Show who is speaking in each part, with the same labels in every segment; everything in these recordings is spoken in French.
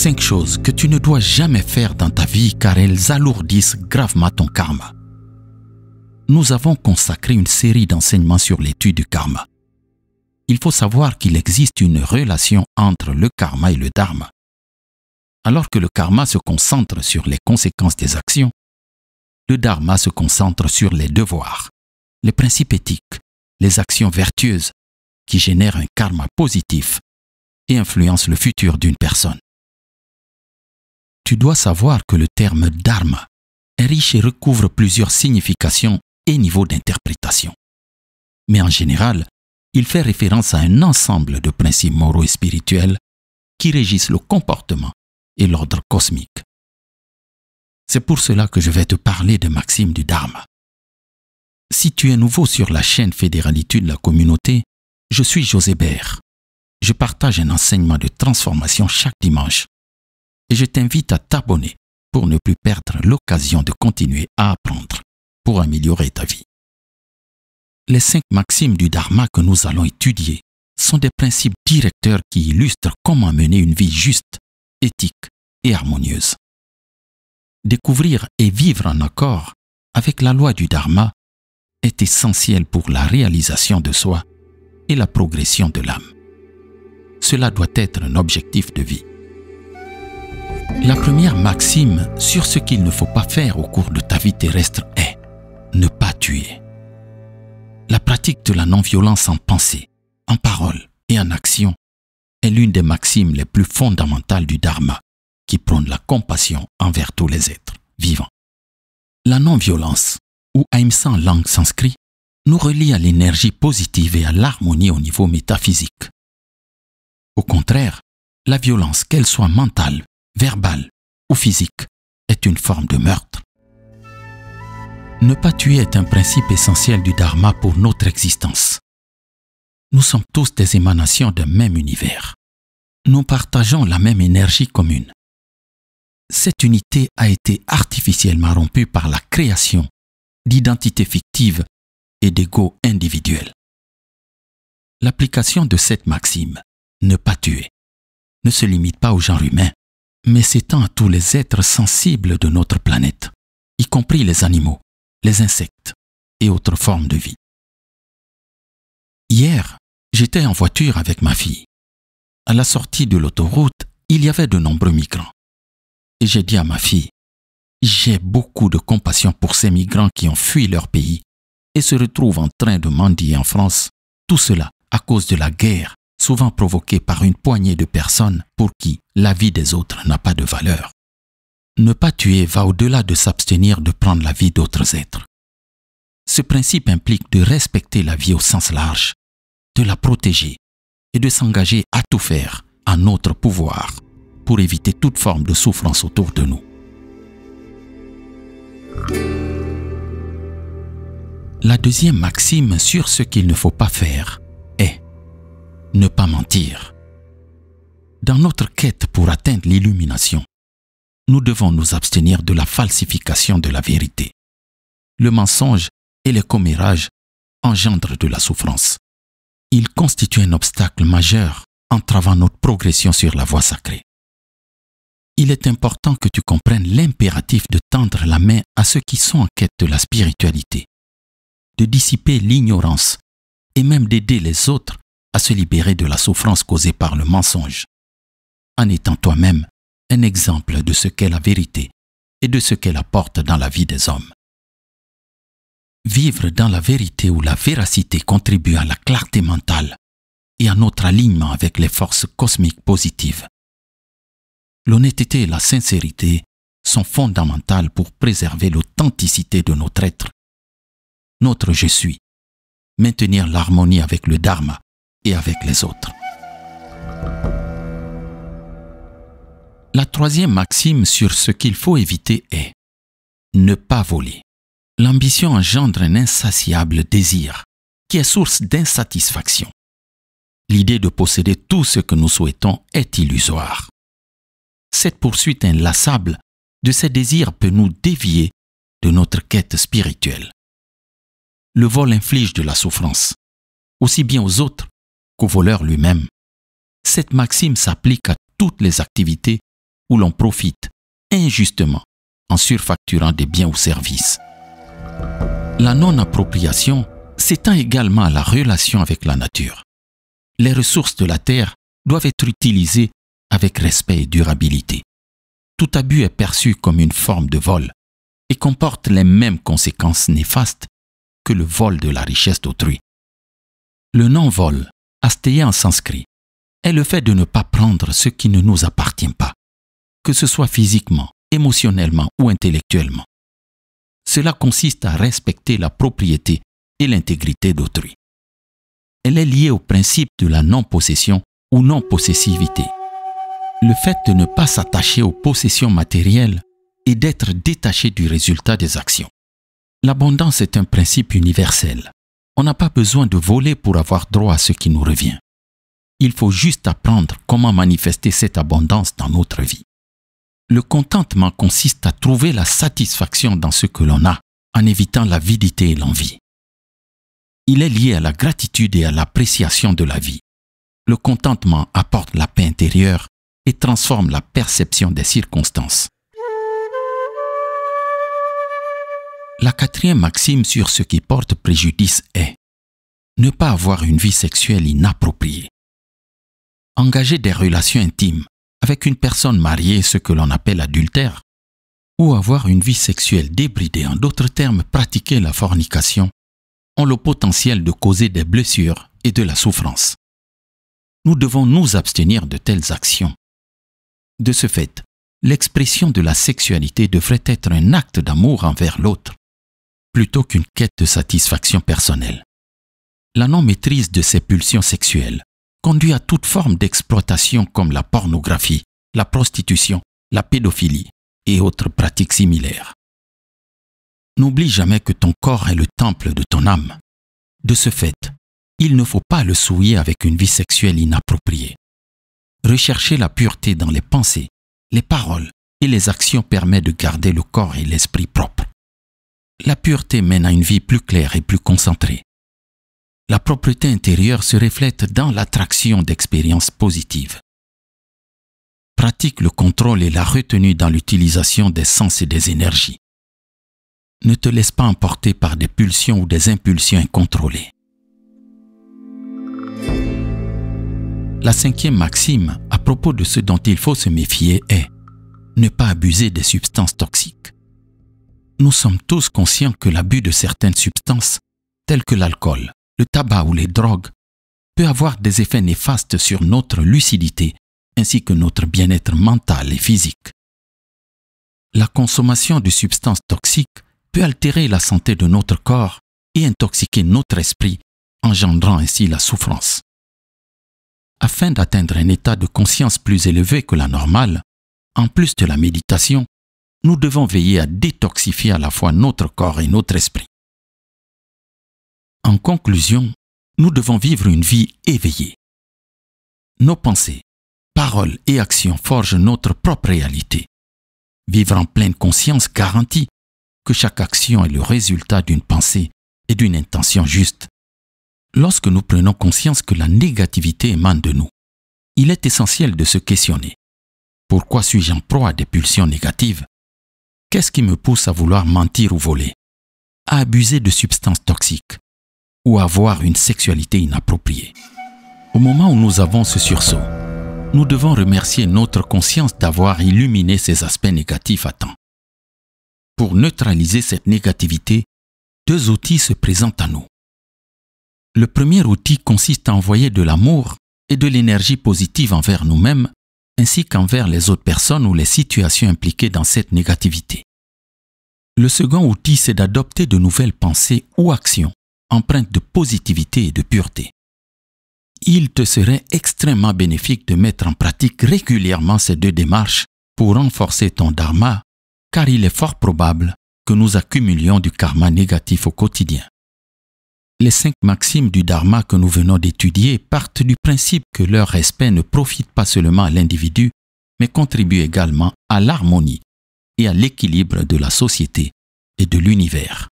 Speaker 1: 5 choses que tu ne dois jamais faire dans ta vie car elles alourdissent gravement ton karma. Nous avons consacré une série d'enseignements sur l'étude du karma. Il faut savoir qu'il existe une relation entre le karma et le dharma. Alors que le karma se concentre sur les conséquences des actions, le dharma se concentre sur les devoirs, les principes éthiques, les actions vertueuses qui génèrent un karma positif et influencent le futur d'une personne. Tu dois savoir que le terme dharma est riche et recouvre plusieurs significations et niveaux d'interprétation. Mais en général, il fait référence à un ensemble de principes moraux et spirituels qui régissent le comportement et l'ordre cosmique. C'est pour cela que je vais te parler de maximes du dharma. Si tu es nouveau sur la chaîne Fédéralitude de la communauté, je suis José Baer. Je partage un enseignement de transformation chaque dimanche et je t'invite à t'abonner pour ne plus perdre l'occasion de continuer à apprendre pour améliorer ta vie. Les 5 maximes du dharma que nous allons étudier sont des principes directeurs qui illustrent comment mener une vie juste, éthique et harmonieuse. Découvrir et vivre en accord avec la loi du dharma est essentiel pour la réalisation de soi et la progression de l'âme. Cela doit être un objectif de vie. La première maxime sur ce qu'il ne faut pas faire au cours de ta vie terrestre est ne pas tuer. La pratique de la non-violence en pensée, en parole et en action est l'une des maximes les plus fondamentales du dharma qui prône la compassion envers tous les êtres vivants. La non-violence, ou ahimsa en langue sanskrit, nous relie à l'énergie positive et à l'harmonie au niveau métaphysique. Au contraire, la violence, qu'elle soit mentale, verbale ou physique, est une forme de meurtre. Ne pas tuer est un principe essentiel du dharma pour notre existence. Nous sommes tous des émanations d'un même univers. Nous partageons la même énergie commune. Cette unité a été artificiellement rompue par la création d'identités fictives et d'égos individuels. L'application de cette maxime, ne pas tuer, ne se limite pas au genre humain, mais s'étend à tous les êtres sensibles de notre planète, y compris les animaux, les insectes et autres formes de vie. Hier, j'étais en voiture avec ma fille. À la sortie de l'autoroute, il y avait de nombreux migrants. Et j'ai dit à ma fille, j'ai beaucoup de compassion pour ces migrants qui ont fui leur pays et se retrouvent en train de mendier en France. Tout cela à cause de la guerre, souvent provoquée par une poignée de personnes pour qui la vie des autres n'a pas de valeur. Ne pas tuer va au-delà de s'abstenir de prendre la vie d'autres êtres. Ce principe implique de respecter la vie au sens large, de la protéger et de s'engager à tout faire à notre pouvoir pour éviter toute forme de souffrance autour de nous. La deuxième maxime sur ce qu'il ne faut pas faire est ne pas mentir. Dans notre quête pour atteindre l'illumination, nous devons nous abstenir de la falsification de la vérité. Le mensonge et les commérages engendrent de la souffrance. Ils constituent un obstacle majeur entravant notre progression sur la voie sacrée. Il est important que tu comprennes l'impératif de tendre la main à ceux qui sont en quête de la spiritualité, de dissiper l'ignorance et même d'aider les autres à se libérer de la souffrance causée par le mensonge, en étant toi-même un exemple de ce qu'est la vérité et de ce qu'elle apporte dans la vie des hommes. Vivre dans la vérité ou la véracité contribue à la clarté mentale et à notre alignement avec les forces cosmiques positives. L'honnêteté et la sincérité sont fondamentales pour préserver l'authenticité de notre être, notre je suis, maintenir l'harmonie avec le dharma et avec les autres. La troisième maxime sur ce qu'il faut éviter est ne pas voler. L'ambition engendre un insatiable désir qui est source d'insatisfaction. L'idée de posséder tout ce que nous souhaitons est illusoire. Cette poursuite inlassable de ces désirs peut nous dévier de notre quête spirituelle. Le vol inflige de la souffrance, aussi bien aux autres qu'au voleur lui-même. Cette maxime s'applique à toutes les activités où l'on profite injustement en surfacturant des biens ou services. La non-appropriation s'étend également à la relation avec la nature. Les ressources de la terre doivent être utilisées avec respect et durabilité. Tout abus est perçu comme une forme de vol et comporte les mêmes conséquences néfastes que le vol de la richesse d'autrui. Le non-vol, astéya en sanskrit, est le fait de ne pas prendre ce qui ne nous appartient pas, que ce soit physiquement, émotionnellement ou intellectuellement. Cela consiste à respecter la propriété et l'intégrité d'autrui. Elle est liée au principe de la non-possession ou non-possessivité. Le fait de ne pas s'attacher aux possessions matérielles et d'être détaché du résultat des actions. L'abondance est un principe universel. On n'a pas besoin de voler pour avoir droit à ce qui nous revient. Il faut juste apprendre comment manifester cette abondance dans notre vie. Le contentement consiste à trouver la satisfaction dans ce que l'on a, en évitant l'avidité et l'envie. Il est lié à la gratitude et à l'appréciation de la vie. Le contentement apporte la paix intérieure et transforme la perception des circonstances. La quatrième maxime sur ce qui porte préjudice est ne pas avoir une vie sexuelle inappropriée. Engager des relations intimes avec une personne mariée, ce que l'on appelle adultère, ou avoir une vie sexuelle débridée, en d'autres termes, pratiquer la fornication, ont le potentiel de causer des blessures et de la souffrance. Nous devons nous abstenir de telles actions. De ce fait, l'expression de la sexualité devrait être un acte d'amour envers l'autre, plutôt qu'une quête de satisfaction personnelle. La non-maîtrise de ces pulsions sexuelles conduit à toute forme d'exploitation comme la pornographie, la prostitution, la pédophilie et autres pratiques similaires. N'oublie jamais que ton corps est le temple de ton âme. De ce fait, il ne faut pas le souiller avec une vie sexuelle inappropriée. Rechercher la pureté dans les pensées, les paroles et les actions permet de garder le corps et l'esprit propres. La pureté mène à une vie plus claire et plus concentrée. La propreté intérieure se reflète dans l'attraction d'expériences positives. Pratique le contrôle et la retenue dans l'utilisation des sens et des énergies. Ne te laisse pas emporter par des pulsions ou des impulsions incontrôlées. La cinquième maxime à propos de ce dont il faut se méfier est ne pas abuser des substances toxiques. Nous sommes tous conscients que l'abus de certaines substances, telles que l'alcool, le tabac ou les drogues, peut avoir des effets néfastes sur notre lucidité ainsi que notre bien-être mental et physique. La consommation de substances toxiques peut altérer la santé de notre corps et intoxiquer notre esprit, engendrant ainsi la souffrance. Afin d'atteindre un état de conscience plus élevé que la normale, en plus de la méditation, nous devons veiller à détoxifier à la fois notre corps et notre esprit. En conclusion, nous devons vivre une vie éveillée. Nos pensées, paroles et actions forgent notre propre réalité. Vivre en pleine conscience garantit que chaque action est le résultat d'une pensée et d'une intention juste. Lorsque nous prenons conscience que la négativité émane de nous, il est essentiel de se questionner. Pourquoi suis-je en proie à des pulsions négatives? Qu'est-ce qui me pousse à vouloir mentir ou voler, à abuser de substances toxiques ou à avoir une sexualité inappropriée? Au moment où nous avons ce sursaut, nous devons remercier notre conscience d'avoir illuminé ces aspects négatifs à temps. Pour neutraliser cette négativité, deux outils se présentent à nous. Le premier outil consiste à envoyer de l'amour et de l'énergie positive envers nous-mêmes, ainsi qu'envers les autres personnes ou les situations impliquées dans cette négativité. Le second outil, c'est d'adopter de nouvelles pensées ou actions empreintes de positivité et de pureté. Il te serait extrêmement bénéfique de mettre en pratique régulièrement ces deux démarches pour renforcer ton dharma, car il est fort probable que nous accumulions du karma négatif au quotidien. Les 5 maximes du dharma que nous venons d'étudier partent du principe que leur respect ne profite pas seulement à l'individu, mais contribue également à l'harmonie et à l'équilibre de la société et de l'univers.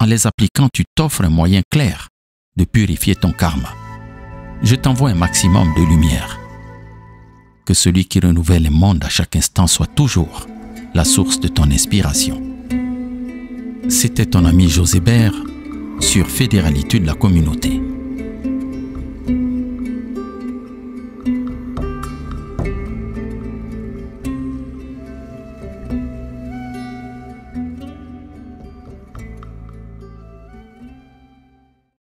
Speaker 1: En les appliquant, tu t'offres un moyen clair de purifier ton karma. Je t'envoie un maximum de lumière. que celui qui renouvelle le monde à chaque instant soit toujours la source de ton inspiration. C'était ton ami Josébert sur Fédéralité de la communauté.